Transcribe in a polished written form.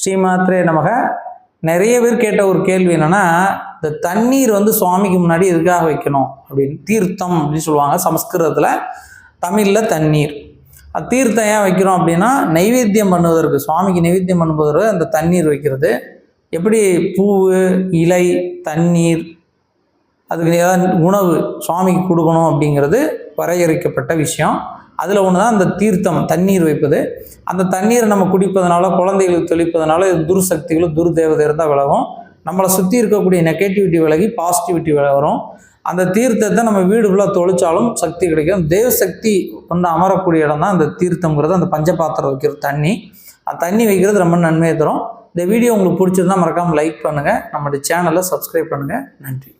ஸ்ரீமாத்ரே நமக. நிறைய பேர் கேட்ட ஒரு கேள்வி என்னன்னா, இந்த தண்ணீர் சுவாமிக்கு முன்னாடி எதுக்காக வைக்கணும் அப்படின்னு, தீர்த்தம் அப்படின்னு சொல்லுவாங்க சமஸ்கிருதத்தில், தமிழில் தண்ணீர். தீர்த்தம் ஏன் வைக்கிறோம் அப்படின்னா, நைவேத்தியம் பண்ணுவதற்கு, சுவாமிக்கு நைவேத்தியம் பண்ணுவதற்கு அந்த தண்ணீர் வைக்கிறது. எப்படி பூ, இலை, தண்ணீர், அதுக்கு ஏதாவது உணவு சுவாமிக்கு கொடுக்கணும் அப்படிங்கிறது வரையறுக்கப்பட்ட விஷயம். அதில் ஒன்று தான் அந்த தீர்த்தம், தண்ணீர் வைப்பது. அந்த தண்ணீரை நம்ம குடிப்பதனால, குழந்தைகளுக்கு தெளிப்பதனால துர்சக்திகளும் துர்தேவதை இருந்தால் விலகும். நம்மளை சுற்றி இருக்கக்கூடிய நெகட்டிவிட்டி விலகி பாசிட்டிவிட்டி வரும். அந்த தீர்த்தத்தை நம்ம வீடு ஃபுல்லாக தொளிச்சாலும் சக்தி கிடைக்கும். தேவசக்தி அமரக்கூடிய இடம் தான் அந்த தீர்த்தங்கிறது. அந்த பஞ்சபாத்திரம் வைக்கிறது தண்ணி, அந்த தண்ணி வைக்கிறது ரொம்ப நன்மையை தரும். இந்த வீடியோ உங்களுக்கு பிடிச்சிருந்தா மறக்காமல் லைக் பண்ணுங்கள், நம்மளுடைய சேனலை சப்ஸ்கிரைப் பண்ணுங்கள். நன்றி.